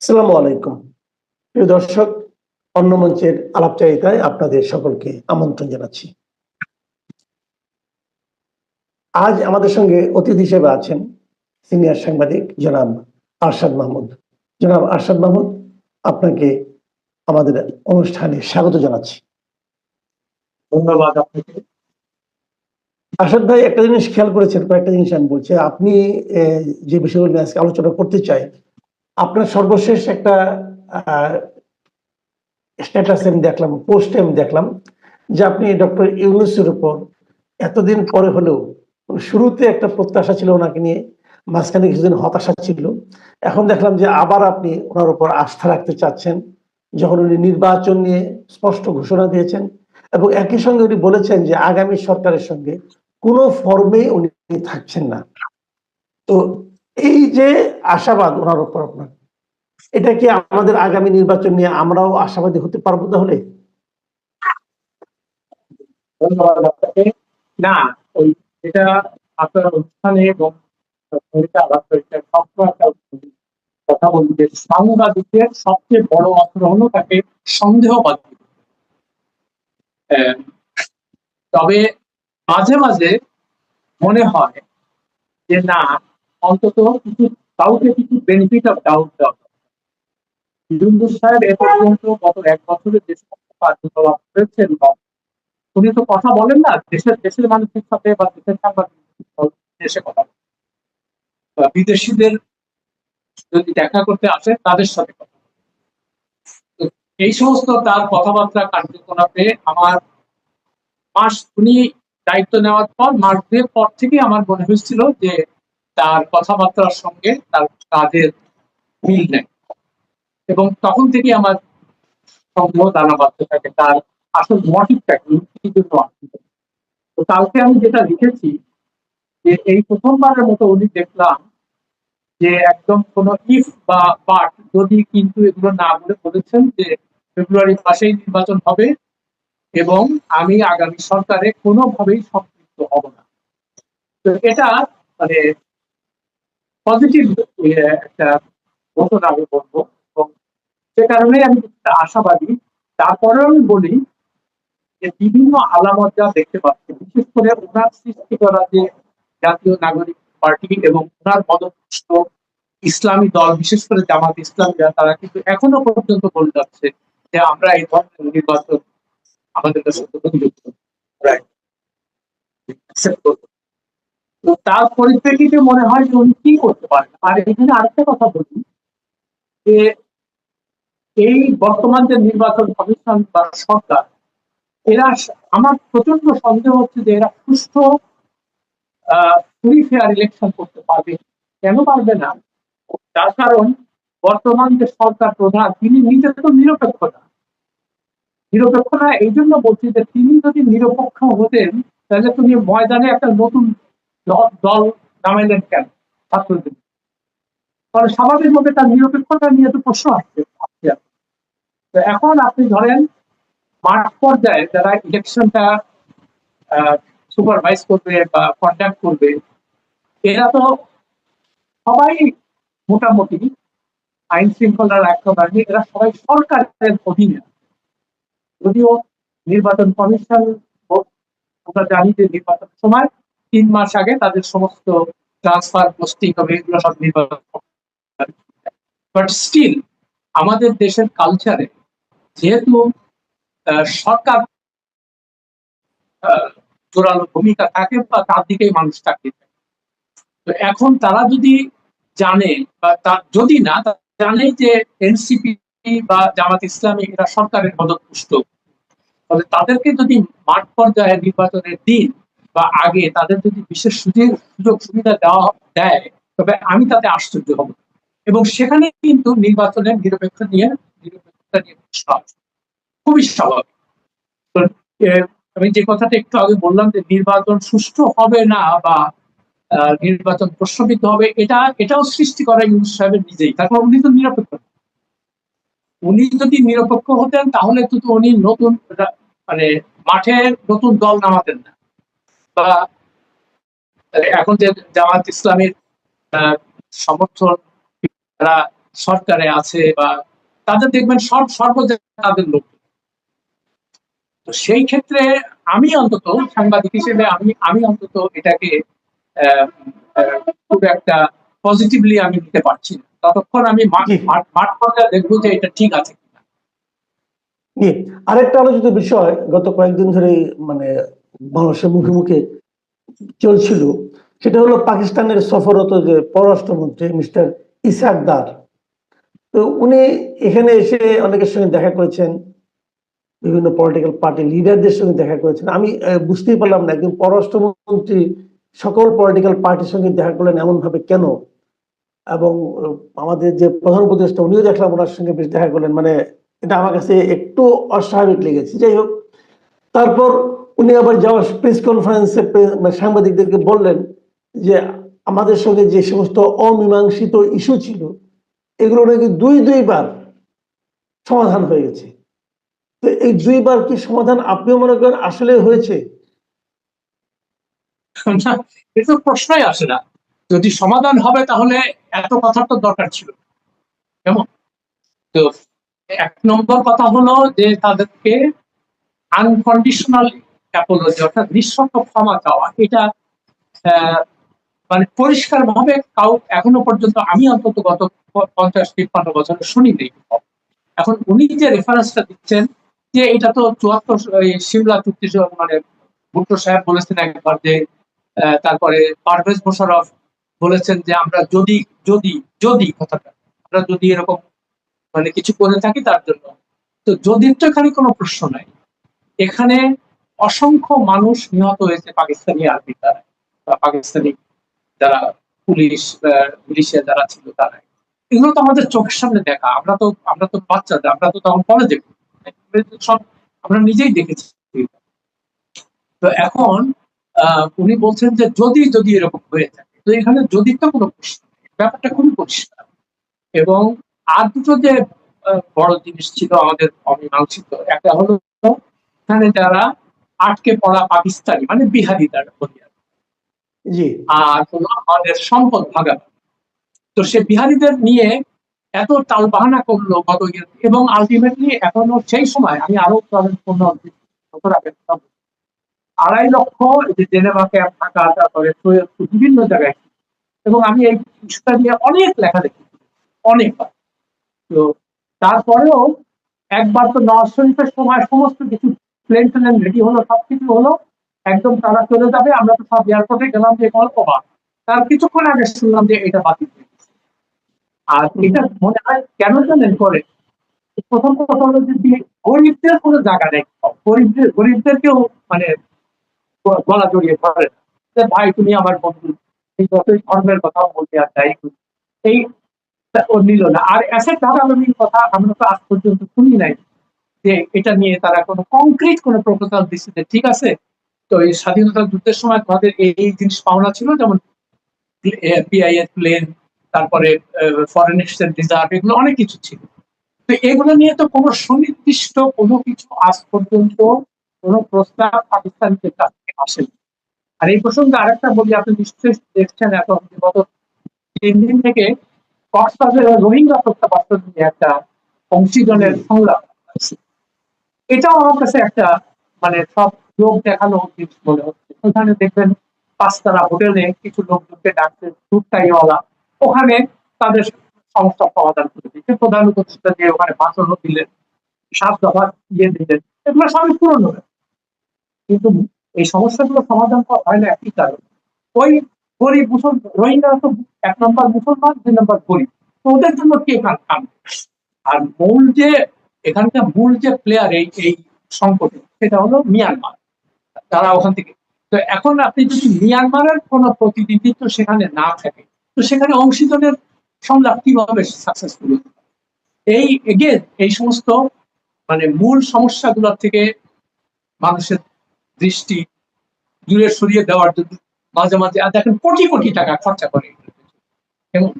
আসসালামু আলাইকুম। প্রিয় দর্শক, অন্য মঞ্চের আলাপচারিতায় আপনাদের সকলকে আমন্ত্রণ জানাচ্ছি। আজ আমাদের সঙ্গে অতিথি হিসেবে আছেন সিনিয়র সাংবাদিক জনাব আরশাদ মাহমুদ। জনাব আরশাদ মাহমুদ, আপনাকে আমাদের অনুষ্ঠানে স্বাগত জানাচ্ছি। ধন্যবাদ আপনাকে। আরশাদ ভাই, একটা জিনিস খেয়াল করেছেন, কয়েকটা জিনিস আমি বলছি। আপনি যে বিষয়গুলো নিয়ে আজকে আলোচনা করতে চাই, আপনার সর্বশেষ একটা স্ট্যাটাস আমি দেখলাম, পোস্টে আমি দেখলাম যে আপনি ডক্টর ইউনূসের উপর এতদিন পরে হলেও শুরুতে একটা প্রত্যাশা ছিল ওনাকে নিয়ে, মাঝখানে কিছুদিন হতাশা ছিল, এখন দেখলাম যে আবার আপনি ওনার উপর আস্থা রাখতে চাচ্ছেন, যখন উনি নির্বাচন নিয়ে স্পষ্ট ঘোষণা দিয়েছেন এবং একই সঙ্গে উনি বলেছেন যে আগামী সরকারের সঙ্গে কোনো ফর্মে উনি থাকছেন না। তো এই যে আশাবাদ ওনার উপর আপনার, এটা কি আমাদের আগামী নির্বাচন নিয়ে আমরাও আশাবাদী হতে পারবো তাহলে? ধন্যবাদ আপনাকে। না, ওই এটা আপনার অনুষ্ঠানে এবং কথা বলি যে সাংবাদিকের সবচেয়ে বড় অস্ত্র হলো তাকে সন্দেহবাদ। তবে মাঝে মাঝে মনে হয় যে না, অন্তত কিছু কাউকে কিছু বেনিফিট অফ ডাউট দেওয়া। ইউনূস সাহেব এ পর্যন্ত গত 1 বছরে যে সমস্ত কার্যকলাপ করেছেন, উনি তো কথা বলেন না দেশের দেশের মানুষের সাথে বা দেশের সাংবাদিক দেশে কথা বলেন, বা বিদেশিদের যদি দেখা করতে আসে তাদের সাথে কথা বলেন। তো এই সমস্ত তার কথাবার্তা কার্যকলাপে আমার উনি দায়িত্ব নেওয়ার পর মাস 2 পর থেকে আমার মনে হয়েছিল যে তার কথাবার্তার সঙ্গে তার কাজের মিল নেই, এবং তখন থেকে আমার সন্দেহ দানা বাঁধতে থাকে তার আসল মোটিভটা কি জন্য আসছে। তো কালকে আমি যেটা লিখেছি যে এই প্রথমবারের মতো উনি দেখলাম যে একদম কোনো ইফ বা বাট যদি কিন্তু এগুলো না বলে বলেছেন যে ফেব্রুয়ারি মাসেই নির্বাচন হবে এবং আমি আগামী সরকারে কোনোভাবেই সম্পৃক্ত হব না। তো এটা মানে পজিটিভ একটা ঘটনা আমি বলবো, এবং সে কারণে আমি আশাবাদী। তারপরেও আমি বলি যে বিভিন্ন আলামত যা দেখতে পাচ্ছি, বিশেষ করে ওনার সৃষ্টি করা যে জাতীয় নাগরিক পার্টি এবং ওনার পদপুষ্ট ইসলামী দল, বিশেষ করে জামাত ইসলামীরা, তারা কিন্তু এখনো পর্যন্ত বলে যাচ্ছে যে আমরা এই ধরনের নির্বাচন আমাদের কাছে তো তার পরিপ্রেক্ষিতে মনে হয় যে উনি কি করতে পারেন। আর এখানে আরেকটা কথা বলি যে এই বর্তমান যে নির্বাচন কমিশন বা সরকার, এরা, আমার প্রচন্ড সন্দেহ হচ্ছে যে এরা সুষ্ঠু ফ্রি ফেয়ার ইলেকশন করতে পারবে। কেন পারবে না? তার কারণ বর্তমান যে সরকার প্রধান, তিনি নিজে তো নিরপেক্ষ না। নিরপেক্ষ না এই জন্য বলছি যে তিনি যদি নিরপেক্ষ হতেন তাহলে তুমি ময়দানে একটা নতুন দল নামাইলেন কেন ছাত্রদের? ফলে স্বাভাবিকভাবে তার নিরপেক্ষতা নিয়ে তো প্রশ্ন আসছে। তো এখন আপনি ধরেন মাঠ পর্যায়ে যারা ইলেকশনটা সুপারভাইজ করবে বা কন্ডাক্ট করবে, এরা তো সবাই মোটামুটি আইন শৃঙ্খলা রক্ষা বাহিনী, এরা সবাই সরকারের অধীনে। যদিও নির্বাচন কমিশন, আমরা জানি যে নির্বাচনের সময় 3 মাস আগে তাদের সমস্ত ট্রান্সফার, পোস্টিং হবে, এগুলো সব নির্বাচন। বাট স্টিল আমাদের দেশের কালচারে যেহেতু সরকার জোরালো ভূমিকা থাকে বা তার দিকেই মানুষ থাকে, তো এখন তারা যদি জানে বা যদি না জানে যে এনসিপি বা জামাত ইসলামী এরা সরকারের পদপুষ্ট, তবে তাদেরকে যদি মাঠ পর্যায়ে নির্বাচনের দিন বা আগে তাদের যদি বিশেষ সুযোগ সুবিধা দেয়, তবে আমি তাতে আশ্চর্য হব। এবং সেখানে কিন্তু নির্বাচনের নিরপেক্ষতা নিয়ে খুবই স্বাভাবিক। আমি যে কথাটা একটু আগে বললাম যে নির্বাচন সুষ্ঠু হবে না বা নির্বাচন প্রশ্নবিদ্ধ হবে, এটাও সৃষ্টি করা ইউনূস সাহেবের নিজেই। তারপর উনি তো নিরপেক্ষ। উনি যদি নিরপেক্ষ হতেন তাহলে তো উনি নতুন মানে মাঠে নতুন দল নামাতেন না, বা এখন যে জামাত ইসলামের সমর্থন, তারা সরকারে আছে বা তাদের দেখবেন সর্বজায়গায় তাদের লোক। তো সেই ক্ষেত্রে আমি অন্তত সাংবাদিক হিসেবে আমি অন্তত এটাকে আহ, খুব একটা পজিটিভলি আমি নিতে পারছি না, ততক্ষণ আমি জি মাঠ পর্যায়ে দেখবো যে এটা ঠিক আছে কিনা। জি। আরেকটা আলোচিত বিষয় গত কয়েকদিন ধরে মানে মানুষের মুখে মুখে চলছিল, সেটা হলো পাকিস্তানের সফররত যে পররাষ্ট্রমন্ত্রী মিস্টার ইসাক দার। তো উনি এখানে এসে অনেকের সঙ্গে দেখা করেছেন, বিভিন্ন পলিটিক্যাল পার্টি লিডারদের সঙ্গে দেখা করেছেন। আমি বুঝতেই পারলাম না একজন পররাষ্ট্রমন্ত্রী সকল পলিটিক্যাল পার্টির সঙ্গে দেখা করলেন এমন ভাবে কেন, এবং আমাদের যে প্রধান উপদেষ্টা উনিও দেখলাম ওনার সঙ্গে বেশ দেখা করলেন, মানে এটা আমার কাছে একটু অস্বাভাবিক লেগেছে। যাই হোক, তারপর উনি আবার যাওয়ার প্রেস কনফারেন্সে সাংবাদিকদেরকে বললেন যে আমাদের সঙ্গে যে সমস্ত অমীমাংসিত ইস্যু ছিল এগুলো নাকি দুইবার সমাধান হয়ে গেছে। তো এই দুইবার কি সমাধান আপনিও মনে করেন আসলে হয়েছে? না, এটা তো প্রশ্নই আসে না। যদি সমাধান হবে তাহলে এত কথার তো দরকার ছিল কেমন। তো এক নম্বর কথা হলো যে তাদেরকে আনকন্ডিশনাল অ্যাপোলজি অর্থাৎ নিঃশর্ত ক্ষমা চাওয়া, এটা আহ, মানে পরিষ্কার ভাবে এখনো পর্যন্ত আমি অন্তত গত 50-53 বছরে শুনিনি। এখন উনি যে রেফারেন্সটা দিচ্ছেন যে এটা তো 74 সিমলা চুক্তি, মানে ভুট্টো সাহেব বলেছেন একবার যে তারপরে পারভেজ মোশাররফ বলেছেন যে আমরা যদি যদি যদি কথাটা আমরা যদি এরকম মানে কিছু করে থাকি তার জন্য। তো যদি তো এখানে কোনো প্রশ্ন নাই, এখানে অসংখ্য মানুষ নিহত হয়েছে পাকিস্তানি আর্মি দ্বারা বা পাকিস্তানি যারা পুলিশে যারা ছিল তারা। এগুলো তো আমাদের চোখের সামনে দেখা, আমরা তো বাচ্চাদের, আমরা তো তখন কলেজে সব আমরা নিজেই দেখেছি। তো এখন উনি বলছেন যে যদি যদি এরকম হয়ে থাকে, তো এখানে যদি তো কোনো প্রশ্ন নেই, ব্যাপারটা খুবই পরিষ্কার। এবং আর দুটো যে বড় জিনিস ছিল আমাদের অমীমাংসিত, একটা হলো এখানে যারা আটকে পড়া পাকিস্তানি মানে বিহারি দ্বারা বলি, জি আর হলো আমাদের সম্পদ ভাগাভাগি। তো সে বিহারিদের নিয়ে এত টালবাহানা করলো গত ইয়ে, এবং আলটিমেটলি এখনো সেই সময় আমি আরো 2.5 লক্ষ এই যে জেনেভা ক্যাম্প থাকা, তারপরে বিভিন্ন জায়গায়, এবং আমি এই ইস্যুটা নিয়ে অনেক লেখা দেখেছি অনেকবার। তো তারপরেও একবার তো নওয়াজ শরীফের সময় সমস্ত কিছু প্লেন টেন রেডি হলো, সবকিছু হলো, একদম তারা চলে যাবে, আমরা তো সব এয়ারপোর্টে গেলাম যে গল্প বা তার কিছুক্ষণ আগে শুনলাম যে এটা বাতিল হয়ে গেছে। আর এটা মনে হয় কেন জানেন করে, প্রথম কথা হলো যে গরিবদের কোনো জায়গা নেই, গরিবদেরকেও মানে গলা জড়িয়ে ধরে না। যে ভাই তুমি আমার বন্ধু, এই যতই ধর্মের কথা বলতে আর যাই করি, এই ও নিল না। আর অ্যাসেট ভাগাভাগির কথা আমরা তো আজ পর্যন্ত শুনি নাই যে এটা নিয়ে তারা কোনো কংক্রিট কোনো প্রপোজাল দিচ্ছে যে ঠিক আছে, তো এই স্বাধীনতা যুদ্ধের সময় তোমাদের এই জিনিস পাওনা ছিল, যেমন পিআইএস প্লেন, তারপরে ফরেন এক্সচেঞ্জ রিজার্ভ, এগুলো অনেক কিছু ছিল। তো এগুলো নিয়ে তো কোনো সুনির্দিষ্ট কোনো কিছু আজ পর্যন্ত কোনো প্রস্তাব পাকিস্তানের কাছ থেকে আসেনি। আর এই প্রসঙ্গে আরেকটা বলি, আপনি নিশ্চয়ই দেখছেন এখন যে গত 3 দিন থেকে কক্সবাজারের রোহিঙ্গা প্রত্যাবাসন নিয়ে একটা অংশীজনের সংলাপ আছে। এটাও আমার কাছে একটা মানে সব লোক দেখানো জিনিস মনে হচ্ছে। ওখানে দেখবেন 5 তারা হোটেলে কিছু লোকজনকে ডাকছে দুধটাইওয়ালা, ওখানে তাদের সমস্যা সমাধান করে দিচ্ছে, প্রধান উপদেষ্টা দিয়ে ওখানে ভাষণও দিলেন, 7 দফা দিলেন, এগুলো সবই পূরণ হবে। কিন্তু এই সমস্যাগুলো সমাধান করা হয় না একই কারণ, ওই গরিব রোহিঙ্গারা তো 1 নম্বর মুসলমান, 2 নম্বর গরিব, তো ওদের জন্য কে কাম। আর এখানকার মূল যে প্লেয়ার এই সংকটে সেটা হলো মিয়ানমার, তারা ওখান থেকে। তো এখন আপনি যদি মিয়ানমারের কোন প্রতিনিধিত্ব সেখানে না থাকে, তো সেখানে অংশীজনের সংলাপ কিভাবে সাকসেসফুল। এই সমস্ত মানে মূল সমস্যাগুলোর থেকে মানুষের দৃষ্টি দূরে সরিয়ে দেওয়ার জন্য মাঝে মাঝে আর দেখেন কোটি কোটি টাকা খরচা করে, এবং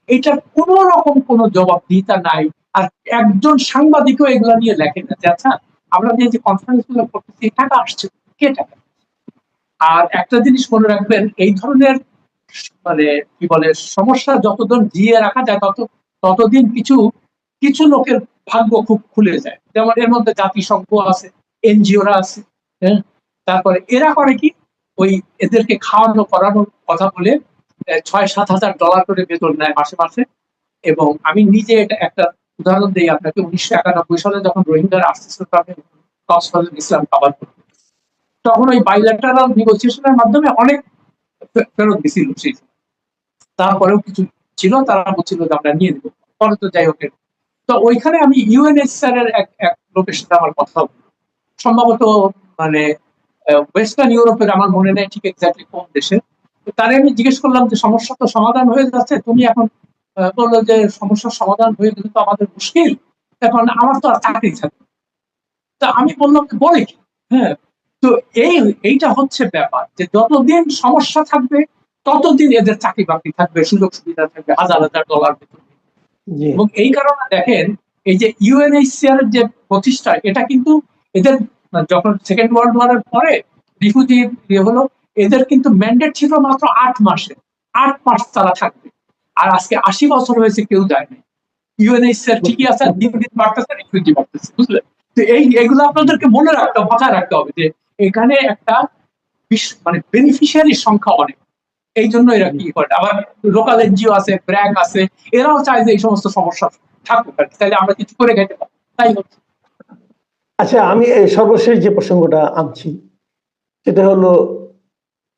এইটার কোন রকম কোন জবাবদিহিতা নাই। আর একজন সাংবাদিকও এগুলা নিয়ে লেখেন না যে আচ্ছা আমরা যে কনফারেন্স গুলো করতেছি টাকা আসছে, কে টাকা। আর একটা জিনিস মনে রাখবেন, এই ধরনের মানে কি বলে সমস্যা যতদিন জিয়ে রাখা যায় ততদিন কিছু কিছু লোকের ভাগ্য খুব খুলে যায়। যেমন এর মধ্যে জাতিসংঘ আছে, এনজিওরা আছে, হ্যাঁ। তারপরে এরা করে কি, ওই এদেরকে খাওয়ানো করানোর কথা বলে 6-7 হাজার ডলার করে বেতন নেয় মাসে মাসে। এবং আমি নিজে এটা একটা উদাহরণ দিই আপনাকে। 1991 সালে যখন রোহিঙ্গারা আসতেছিল কক্সবাজার ইসলাম কাবার করতে, তখন ওই বাইল্যাটারাল নেগোসিয়েশনের মাধ্যমে অনেক ফেরত দিছিল সেই সময়। তারপরেও কিছু ছিল, তারা বলছিল যে আমরা নিয়ে নেবো, পরে তো যাই হোক। তো ওইখানে আমি ইউএনএইচসিআর এর এক এক লোকের সাথে আমার কথা হলো, সম্ভবত মানে ওয়েস্টার্ন ইউরোপের, আমার মনে নেই ঠিক এক্স্যাক্টলি কোন দেশে। তো তারে আমি জিজ্ঞেস করলাম যে সমস্যা তো সমাধান হয়ে যাচ্ছে, তুমি এখন বললো যে সমস্যার সমাধান হয়ে গেলে তো আমাদের মুশকিল, এখন আমার তো আর চাকরি থাকবে। তা আমি বললাম বলে কি, হ্যাঁ। তো এইটা হচ্ছে ব্যাপার, যে যতদিন সমস্যা থাকবে ততদিন এদের চাকরি বাকরি থাকবে, সুযোগ সুবিধা থাকবে, হাজার হাজার ডলার বেতন। জি এবং এই কারণে দেখেন, এই যে ইউএনএইচসিআর এর যে প্রতিষ্ঠা, এটা কিন্তু এদের যখন সেকেন্ড ওয়ার্ল্ড ওয়ারের পরে রিফিউজি হলো, এদের কিন্তু ম্যান্ডেট ছিল মাত্র 8 মাসে। 8 মাস তারা থাকবে। আর আজকে 80 বছর হয়েছে, কেউ যায় না। ইউএনএইচসিআর ঠিকই আছে, দিন দিন বাড়তেছে, রিফিউজি বাড়তেছে, বুঝলেন? তো এইগুলো আপনাদেরকে মনে রাখতে হবে, মাথায় রাখতে হবে যে এখানে একটা মানে বেনিফিশিয়ারির সংখ্যা অনেক। এই জন্য এরা কি করে। আবার লোকাল এনজিও আছে, ব্র্যাক আছে, এরাও চায় যে এই সমস্ত সমস্যা থাকুক, তাইলে আমরা কিছু করে গেতে পারি, তাই হচ্ছে। আচ্ছা, আমি এই সর্বশেষ যে প্রসঙ্গটা আনছি সেটা হলো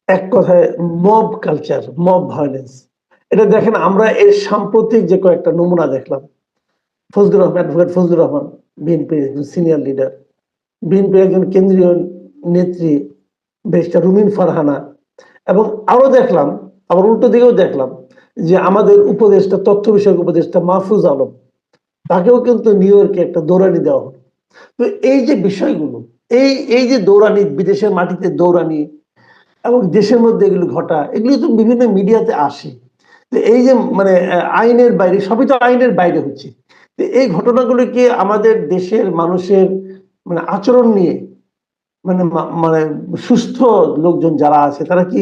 এক কথায় মব কালচার, মব ভায়োলেন্স। এটা দেখেন, আমরা এর সাম্প্রতিক যে কয়েকটা নমুনা দেখলাম। ফজলুর রহমান, অ্যাডভোকেট ফজলুর রহমান, বিএনপির একজন সিনিয়র লিডার, বিএনপির একজন কেন্দ্রীয় নেত্রী ব্যারিস্টার রুমিন ফারহানা, এবং আরো দেখলাম, আবার উল্টো দিকেও দেখলাম যে আমাদের উপদেষ্টা, তথ্য বিষয়ক উপদেষ্টা মাহফুজ আলম, তাকেও কিন্তু নিউ ইয়র্কে একটা দৌড়ানি দেওয়া হলো। তো এই যে বিষয়গুলো, এই এই যে দৌড়ানি, বিদেশের মাটিতে দৌড়ানি এবং দেশের মধ্যে এগুলো ঘটা, এগুলো তো বিভিন্ন মিডিয়াতে আসে। তো এই যে মানে আইনের বাইরে, সবই তো আইনের বাইরে হচ্ছে। তো এই ঘটনাগুলো কি আমাদের দেশের মানুষের মানে আচরণ নিয়ে, মানে মানে সুস্থ লোকজন যারা আছে তারা কি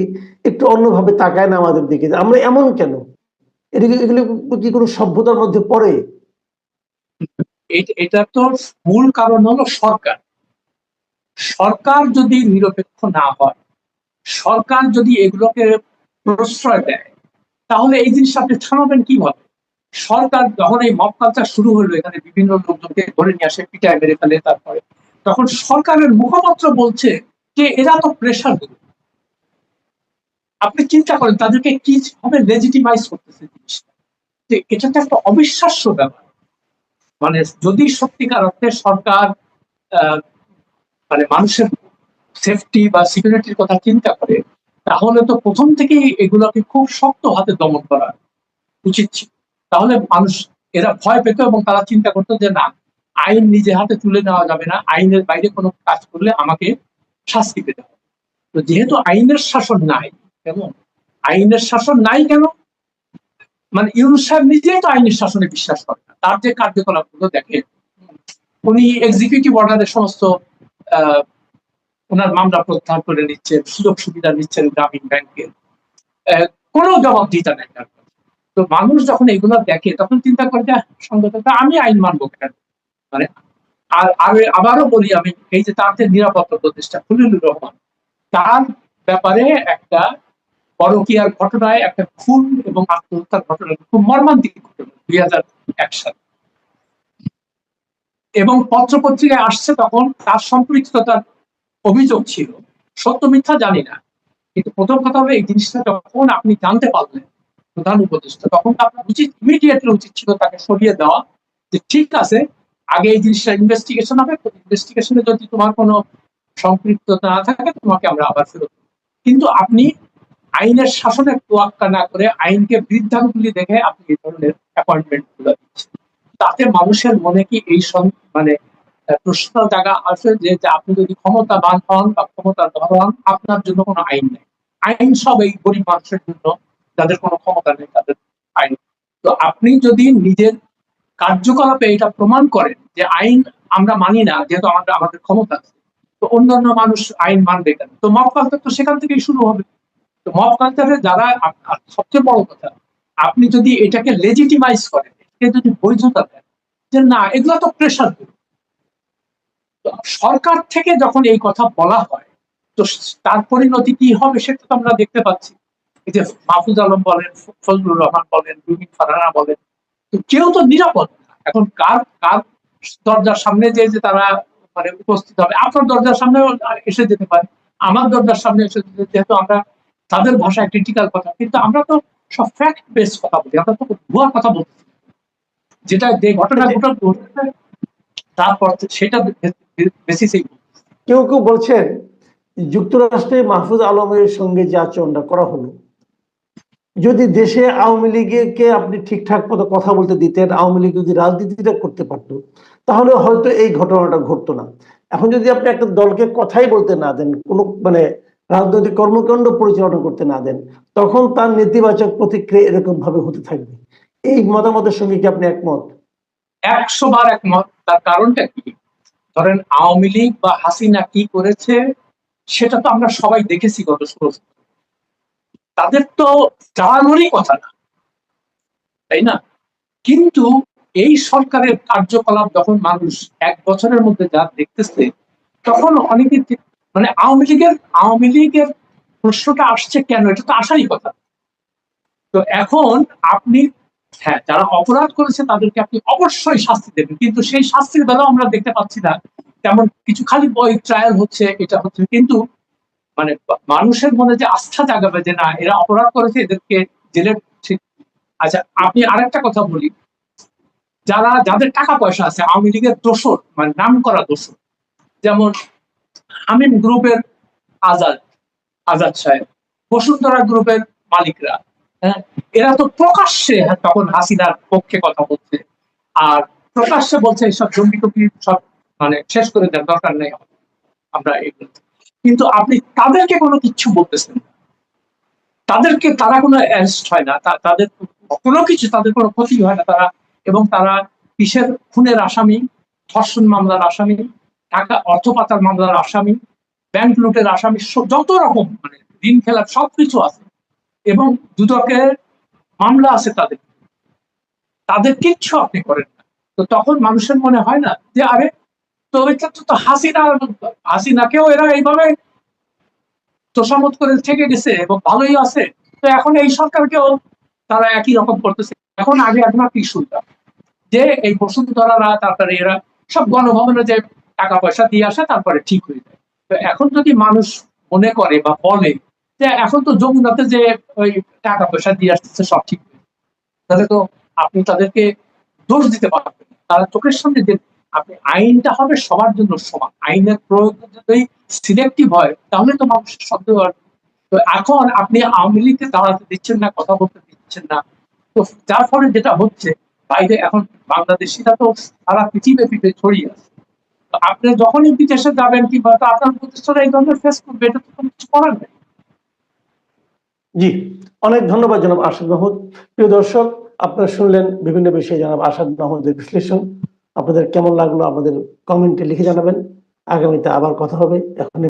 একটু অন্যভাবে তাকায় না আমাদের দিকে, যে আমরা এমন কেন? এগুলো কি কোনো সভ্যতার মধ্যে পড়ে? এটা তো মূল কারণ হলো সরকার। সরকার যদি নিরপেক্ষ না হয়, সরকার যদি এগুলোকে প্রশ্রয় দেয়, তাহলে এই জিনিসটা আপনি থামাবেন কিভাবে? সরকার যখন এই মব কালচার শুরু হলো, এখানে বিভিন্ন লোকজনকে ধরে নিয়ে আসে, পিটায় মেরে ফেলে, তারপরে তখন সরকারের মুখপাত্র বলছে যে এরা তো প্রেশার গ্রুপ। আপনি চিন্তা করেন তাদেরকে কি ভাবে লেজিটিমাইজ করতেছে জিনিসটা। যে এটা তো একটা অবিশ্বাস্য ব্যাপার। মানে যদি সত্যিকার অর্থে সরকার মানে মানুষের সেফটি বা সিকিউরিটির কথা চিন্তা করে, তাহলে তো প্রথম থেকেই এগুলোকে খুব শক্ত হাতে দমন করা উচিত ছিল। তাহলে মানুষ, এরা ভয় পেত এবং তারা চিন্তা করতো যে না, আইন নিজে হাতে তুলে নেওয়া যাবে না, আইনের বাইরে কোনো কাজ করলে আমাকে শাস্তি পেতে হবে। তো যেহেতু আইনের শাসন নাই, কেমন আইনের শাসন নাই কেন, মানে ইউনূস সাহেব নিজেই তো আইনের শাসনে বিশ্বাস করে না। তার যে কার্যকলাপ গুলো দেখে, উনি এক্সিকিউটিভ অর্ডারের সমস্ত ওনার মামলা প্রত্যাহার করে নিচ্ছেন, সুযোগ সুবিধা নিচ্ছেন গ্রামীণ ব্যাংকের, কোনো জবাবদিহিতা নেই তার কাছে। তো মানুষ যখন এগুলো দেখে, তখন চিন্তা করে যে সঙ্গত আমি আইন মানবো কেন। মানে আর আবারও বলি আমি, এই যে তার যে নিরাপত্তা উপদেষ্টা খলিলুর রহমান, তার ব্যাপারে একটা পরকীয়ার ঘটনায়, একটা খুন এবং আত্মহত্যার ঘটনা, খুব মর্মান্তিক ঘটনা 2001 সালে, এবং পত্রপত্রিকায় আসছে, তখন তার সম্পৃক্ততার অভিযোগ ছিল। সত্য মিথ্যা জানি না, কিন্তু প্রথম কথা হলো এই জিনিসটা যখন আপনি জানতে পারলেন প্রধান উপদেষ্টা, তখন আপনার উচিত, ইমিডিয়েটলি উচিত ছিল তাকে সরিয়ে দেওয়া। যে ঠিক আছে, আগে এই জিনিসটা ইনভেস্টিগেশন হবে, ইনভেস্টিগেশনে যদি তোমার কোনো সম্পৃক্ততা না থাকে, তোমাকে আমরা আবার ফেরত। কিন্তু আপনি আইনের শাসনের তোয়াক্কা না করে আইনকে বৃদ্ধাঙ্গুলি দেখে আপনি এই ধরনের অ্যাপয়েন্টমেন্ট গুলো দিচ্ছেন। তাতে মানুষের মনে কি এই মানে প্রশ্ন জায়গা আছে যে আপনি যদি ক্ষমতাবান হন বা ক্ষমতাধর হন, আপনার জন্য কোনো আইন নেই। আইন সব এই গরিব মানুষের জন্য, যাদের কোনো ক্ষমতা নেই তাদের আইন। তো আপনি যদি নিজের কার্যকলাপে এটা প্রমাণ করেন যে আইন আমরা মানি না, যেহেতু আমাদের ক্ষমতা আছে, তো অন্যান্য মানুষ আইন মানবে কেন? তো মব কালচার তো সেখান থেকেই শুরু হবে। তো মব কালচারে যারা, সবচেয়ে বড় কথা, আপনি যদি এটাকে লেজিটিমাইজ করেন, কে যদি বৈধতা দেন যে না এগুলো তো প্রেশার, সরকার থেকে যখন এই কথা বলা হয় তো তার পরিণতি কি হবে সেটা তো আমরা দেখতে পাচ্ছি। এই যে মাহফুজ আলম বলেন, ফজলুর রহমান বলেন, রুমিন ফারহানা বলেন, তো কেউ তো নিরাপদ না। এখন কার কার দরজার সামনে যে যে তারা মানে উপস্থিত হবে, আপনার দরজার সামনে এসে যেতে পারে, আমার দরজার সামনে এসে যেহেতু আমরা তাদের ভাষায় ক্রিটিক্যাল কথা, কিন্তু আমরা তো সব ফ্যাক্ট বেস কথা বলি, আমরা তো ভুয়া কথা বলছি, যেটা যে ঘটনা ঘটেছে তারপর সেটা বেসিসেই। কেউ কেউ বলছেন যুক্তরাষ্ট্রে মাহফুজ আলমের সঙ্গে যে আচরণটা করা হলো, যদি দেশে আওয়ামী লীগকে আপনি ঠিকঠাক মতো কথা বলতে দিতেন, আওয়ামী লীগ যদি রাজনীতিটা করতে পারতো, তাহলে হয়তো এই ঘটনাটা ঘটতো না। এখন যদি আপনি একটা দলকে কথাই বলতে না দেন, কোনো মানে রাজনৈতিক কর্মকাণ্ড পরিচালনা করতে না দেন, তখন তার নেতিবাচক প্রতিক্রিয়া এরকম ভাবে হতে থাকবে। এই মতামতের সঙ্গে কি আপনি একমত? 100 বার একমত। তার কারণটা কি? ধরেন আওয়ামী লীগ বা হাসিনা কি করেছে সেটা তো আমরা সবাই দেখেছি গত 16 বছর। তাদের তো চালানোরই কথা না, তাই না? কিন্তু এই সরকারের কার্যকলাপ যখন মানুষ 1 বছরের মধ্যে যা দেখতেছে, তখন অনেকে মানে আওয়ামী লীগের প্রশ্নটা আসছে কেন, এটা তো আসারই কথা। তো এখন আপনি, হ্যাঁ, যারা অপরাধ করেছে তাদেরকে আপনি অবশ্যই শাস্তি দেবেন, কিন্তু সেই শাস্তির বেলাও আমরা দেখতে পাচ্ছি না তেমন কিছু, খালি বই ট্রায়াল হচ্ছে, এটা হচ্ছে, কিন্তু মানে মানুষের মনে যে আস্থা জাগাবে যে না এরা অপরাধ করেছে, এদেরকে জেলে ঠিক। আচ্ছা, আপনি আরেকটা কথা বলি, যাদের টাকা পয়সা আছে, আওয়ামী লীগের দোসর, মানে নাম করা দোসর, যেমন হামিম গ্রুপের আজাদ আজাদ সাহেব, বসুন্ধরা গ্রুপের মালিকরা, হ্যাঁ, এরা তো প্রকাশ্যে তখন হাসিনার পক্ষে কথা বলছে, আর প্রকাশ্যে বলছে এইসব জঙ্গি টঙ্গি সব মানে শেষ করে দেওয়ার দরকার নেই আমরা এগুলো। কিন্তু আপনি তাদেরকে কোনো কিচ্ছু বলতেছেন না, তাদেরকে তারা কোনো অ্যারেস্ট হয় না, তাদের কোনো কিছু, তাদের কোনো ক্ষতি হয় না, তারা এবং তারা কিসের খুনের আসামি, ধর্ষণ মামলার আসামি, টাকা অর্থ পাচার মামলার আসামি, ব্যাংক লুটের আসামি, যত রকম মানে ঋণ খেলার সবকিছু আছে, এবং দুদকের মামলা আছে তাদের, তাদের কিচ্ছু আপনি করেন না। তো তখন মানুষের মনে হয় না যে আরে, তো এটা তো হাসিনাকেও এরা এইভাবে তোষামত করে থেকে গেছে এবং ভালোই আছে, তো এখন এই সরকারকেও তারা একই রকম করতেছে। এখন আগে একমাত্র ইস্যুটা যে এই বসুন্ধরারা, তারপরে এরা সব গণভবনে যে টাকা পয়সা দিয়ে আসে তারপরে ঠিক হয়ে যায়। তো এখন যদি মানুষ মনে করে বা বলে যে এখন তো যমুনাতে যে ওই টাকা পয়সা দিয়ে আসতেছে সব ঠিক হয়ে যায়, তাহলে তো আপনি তাদেরকে দোষ দিতে পারবেন না। তারা চোখের সামনে যে আপনি আইনটা হবে সবার জন্য সমান, আইনের প্রয়োগ যদি সিলেক্টিভ হয় তাহলে তো মানুষের সন্দেহ হয়। তো এখন আপনি আওয়ামী লীগকে দাঁড়াতে দিচ্ছেন না, কথা বলতে দিচ্ছেন না, তো যার ফলে যেটা হচ্ছে, বাইরে এখন বাংলাদেশিরা তো সারা পৃথিবীতে ছড়িয়ে আছে। তো আপনি যখনই বিদেশে যাবেন কিংবা আপনার প্রতিষ্ঠানে এই ধরনের ফেস করবে, এটা তো কোনো কিছু করার নেই। জি, অনেক ধন্যবাদ জনাব আরশাদ মাহমুদ। প্রিয় দর্শক, আপনারা শুনলেন বিভিন্ন বিষয়ে জনাব আরশাদ মাহমুদের বিশ্লেষণ। আপনাদের কেমন লাগলো আমাদের কমেন্টে লিখে জানাবেন। আগামীতে আবার কথা হবে। এখন